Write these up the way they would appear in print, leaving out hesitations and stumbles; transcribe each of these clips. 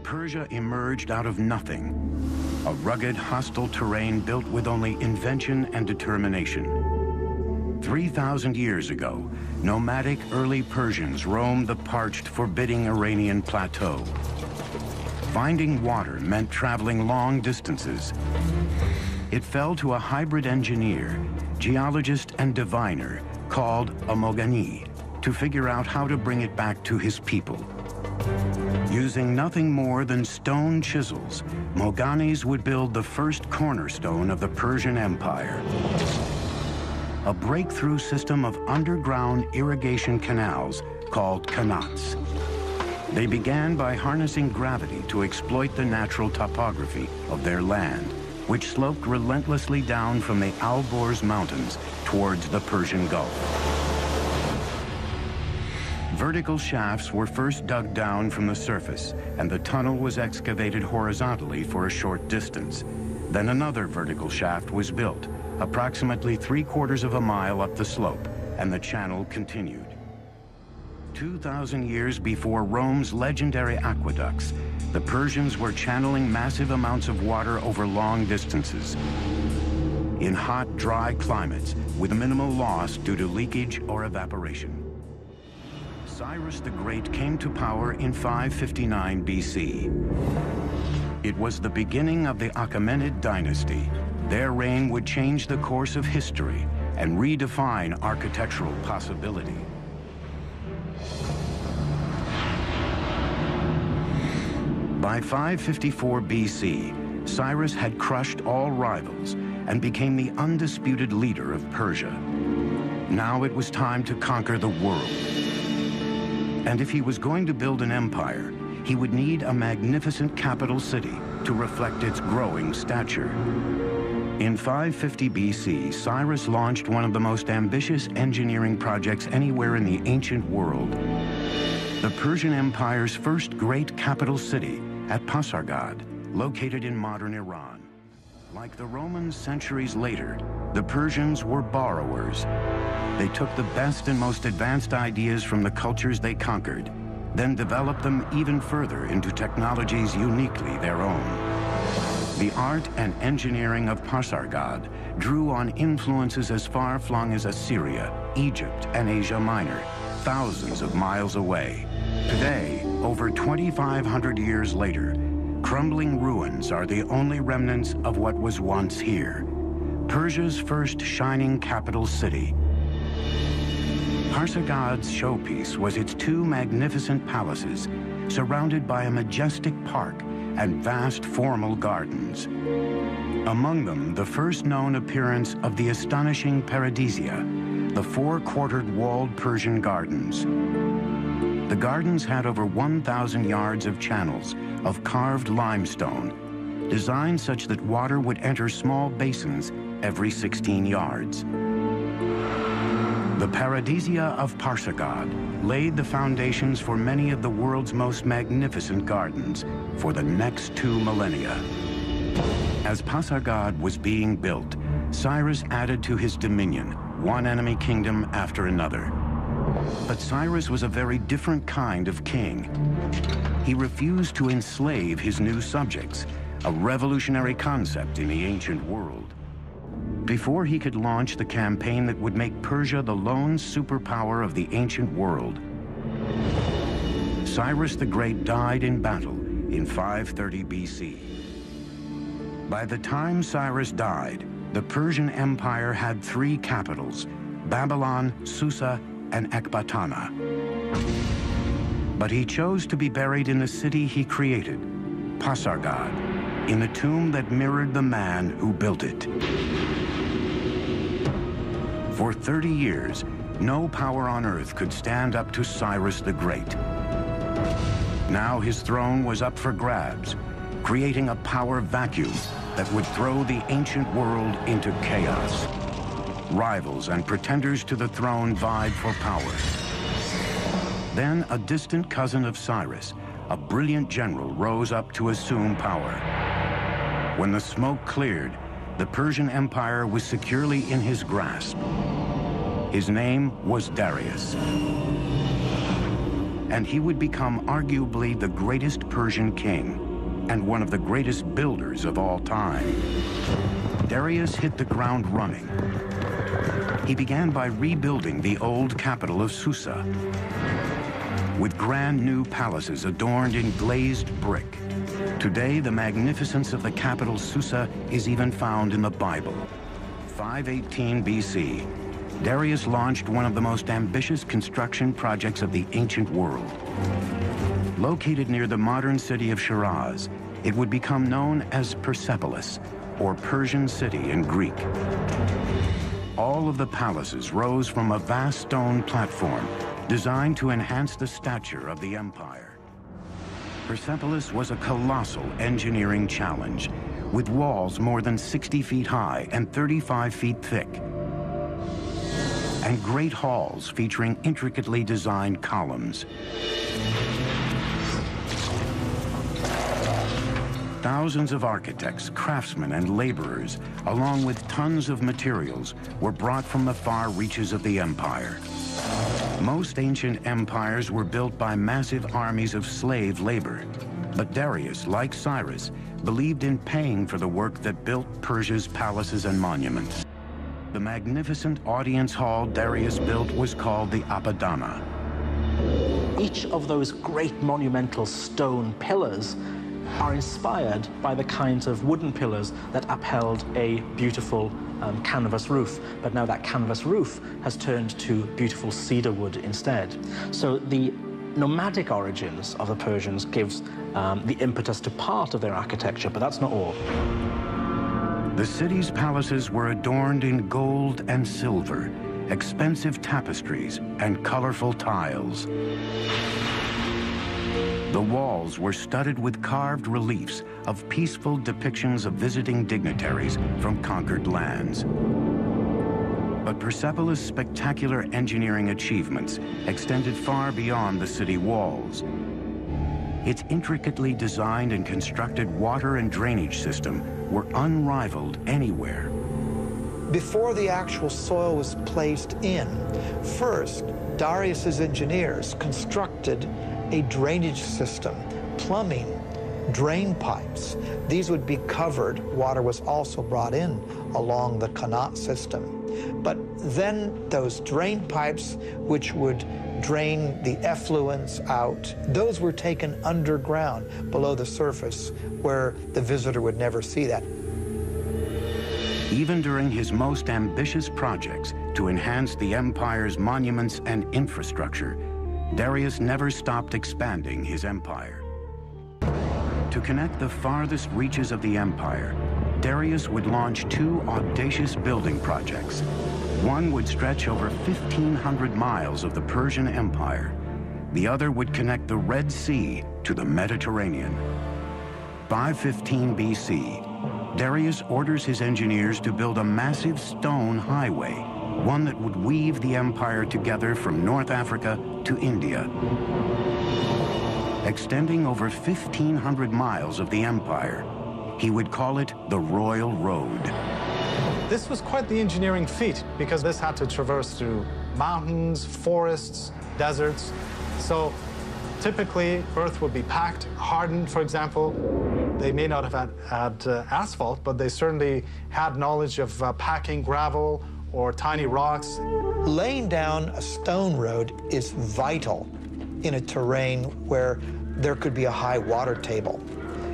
Persia emerged out of nothing, a rugged, hostile terrain built with only invention and determination. 3,000 years ago, nomadic early Persians roamed the parched, forbidding Iranian plateau. Finding water meant traveling long distances. It fell to a hybrid engineer, geologist and diviner called a Mogani to figure out how to bring it back to his people. Using nothing more than stone chisels, Moganis would build the first cornerstone of the Persian Empire, a breakthrough system of underground irrigation canals called qanats. They began by harnessing gravity to exploit the natural topography of their land, which sloped relentlessly down from the Alborz Mountains towards the Persian Gulf. Vertical shafts were first dug down from the surface, and the tunnel was excavated horizontally for a short distance. Then another vertical shaft was built, approximately 3/4 of a mile up the slope, and the channel continued. 2,000 years before Rome's legendary aqueducts, the Persians were channeling massive amounts of water over long distances in hot, dry climates with minimal loss due to leakage or evaporation. Cyrus the Great came to power in 559 BC. It was the beginning of the Achaemenid dynasty. Their reign would change the course of history and redefine architectural possibility. By 554 BC, Cyrus had crushed all rivals and became the undisputed leader of Persia. Now it was time to conquer the world. And if he was going to build an empire, he would need a magnificent capital city to reflect its growing stature. In 550 BC, Cyrus launched one of the most ambitious engineering projects anywhere in the ancient world. The Persian Empire's first great capital city at Pasargadae, located in modern Iran. Like the Romans centuries later, the Persians were borrowers. They took the best and most advanced ideas from the cultures they conquered, then developed them even further into technologies uniquely their own. The art and engineering of Pasargadae drew on influences as far-flung as Assyria, Egypt, and Asia Minor, thousands of miles away. Today, over 2,500 years later, crumbling ruins are the only remnants of what was once here, Persia's first shining capital city. Pasargadae's showpiece was its two magnificent palaces, surrounded by a majestic park and vast formal gardens. Among them, the first known appearance of the astonishing paradisia, the four-quartered walled Persian gardens. The gardens had over 1,000 yards of channels of carved limestone, designed such that water would enter small basins every 16 yards. The paradisia of Pasargadae laid the foundations for many of the world's most magnificent gardens for the next 2 millennia. As Pasargadae was being built, Cyrus added to his dominion one enemy kingdom after another. But Cyrus was a very different kind of king. He refused to enslave his new subjects, a revolutionary concept in the ancient world. Before he could launch the campaign that would make Persia the lone superpower of the ancient world, Cyrus the Great died in battle in 530 BC. By the time Cyrus died, the Persian Empire had 3 capitals: Babylon, Susa, and Ecbatana. But he chose to be buried in the city he created, Pasargadae, in the tomb that mirrored the man who built it. For 30 years, no power on earth could stand up to Cyrus the Great. Now his throne was up for grabs, creating a power vacuum that would throw the ancient world into chaos. Rivals and pretenders to the throne vied for power. Then a distant cousin of Cyrus, a brilliant general, rose up to assume power. When the smoke cleared, the Persian Empire was securely in his grasp. His name was Darius. and he would become arguably the greatest Persian king and one of the greatest builders of all time. Darius hit the ground running. He began by rebuilding the old capital of Susa with brand new palaces adorned in glazed brick. Today, the magnificence of the capital Susa is even found in the Bible. 518 BC, Darius launched one of the most ambitious construction projects of the ancient world. Located near the modern city of Shiraz, it would become known as Persepolis, or Persian city in Greek. All of the palaces rose from a vast stone platform designed to enhance the stature of the empire. Persepolis was a colossal engineering challenge, with walls more than 60 feet high and 35 feet thick, and great halls featuring intricately designed columns. Thousands of architects, craftsmen, and laborers, along with tons of materials, were brought from the far reaches of the empire. Most ancient empires were built by massive armies of slave labor, but Darius, like Cyrus, believed in paying for the work that built Persia's palaces and monuments. The magnificent audience hall Darius built was called the Apadana. Each of those great monumental stone pillars are inspired by the kinds of wooden pillars that upheld a beautiful canvas roof. But now that canvas roof has turned to beautiful cedar wood instead. So the nomadic origins of the Persians gives the impetus to part of their architecture, but that's not all. The city's palaces were adorned in gold and silver, expensive tapestries, and colorful tiles. The walls were studded with carved reliefs of peaceful depictions of visiting dignitaries from conquered lands. But Persepolis' spectacular engineering achievements extended far beyond the city walls. Its intricately designed and constructed water and drainage system were unrivaled anywhere. Before the actual soil was placed in, first, Darius's engineers constructed a drainage system, plumbing, drain pipes. These would be covered. Water was also brought in along the qanat system. But then those drain pipes, which would drain the effluents out, those were taken underground below the surface where the visitor would never see that. Even during his most ambitious projects to enhance the empire's monuments and infrastructure, Darius never stopped expanding his empire. To connect the farthest reaches of the empire, Darius would launch two audacious building projects. One would stretch over 1,500 miles of the Persian Empire. The other would connect the Red Sea to the Mediterranean. 515 BC, Darius orders his engineers to build a massive stone highway, one that would weave the empire together from North Africa to India. Extending over 1,500 miles of the empire, he would call it the Royal Road. This was quite the engineering feat because this had to traverse through mountains, forests, deserts. So typically, earth would be packed, hardened, for example. They may not have had asphalt, but they certainly had knowledge of packing gravel or tiny rocks. Laying down a stone road is vital in a terrain where there could be a high water table.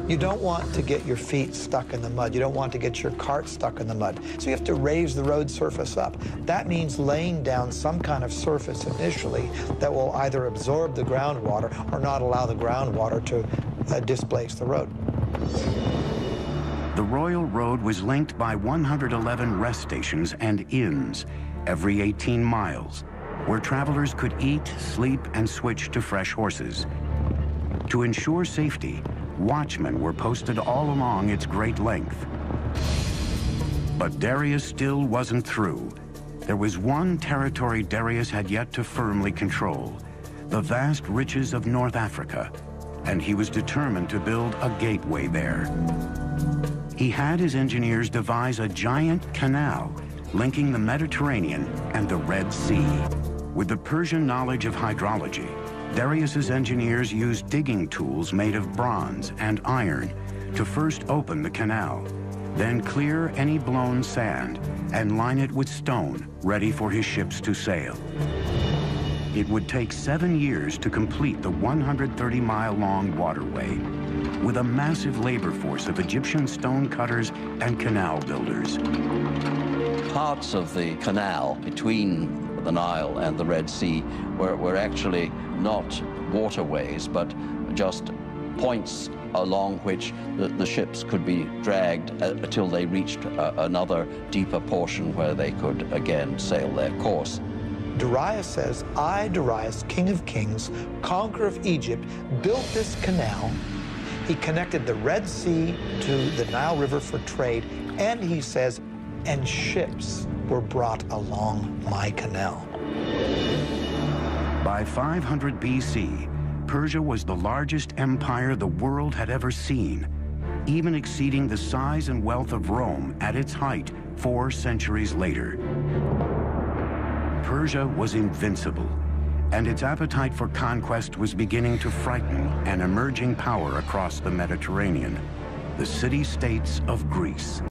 You don't want to get your feet stuck in the mud. You don't want to get your cart stuck in the mud. So you have to raise the road surface up. That means laying down some kind of surface initially that will either absorb the groundwater or not allow the groundwater to displace the road. The Royal Road was linked by 111 rest stations and inns every 18 miles, where travelers could eat, sleep, and switch to fresh horses. To ensure safety, watchmen were posted all along its great length. But Darius still wasn't through. There was one territory Darius had yet to firmly control, the vast riches of North Africa, and he was determined to build a gateway there. He had his engineers devise a giant canal linking the Mediterranean and the Red Sea. With the Persian knowledge of hydrology, Darius's engineers used digging tools made of bronze and iron to first open the canal, then clear any blown sand and line it with stone ready for his ships to sail. It would take 7 years to complete the 130-mile-long waterway, with a massive labor force of Egyptian stone cutters and canal builders. Parts of the canal between the Nile and the Red Sea were actually not waterways, but just points along which the ships could be dragged until they reached another deeper portion where they could again sail their course. Darius says, I, Darius, king of kings, conqueror of Egypt, built this canal. He connected the Red Sea to the Nile River for trade, and he says, and ships were brought along my canal. By 500 BC, Persia was the largest empire the world had ever seen, even exceeding the size and wealth of Rome at its height 4 centuries later. Persia was invincible, and its appetite for conquest was beginning to frighten an emerging power across the Mediterranean, the city-states of Greece.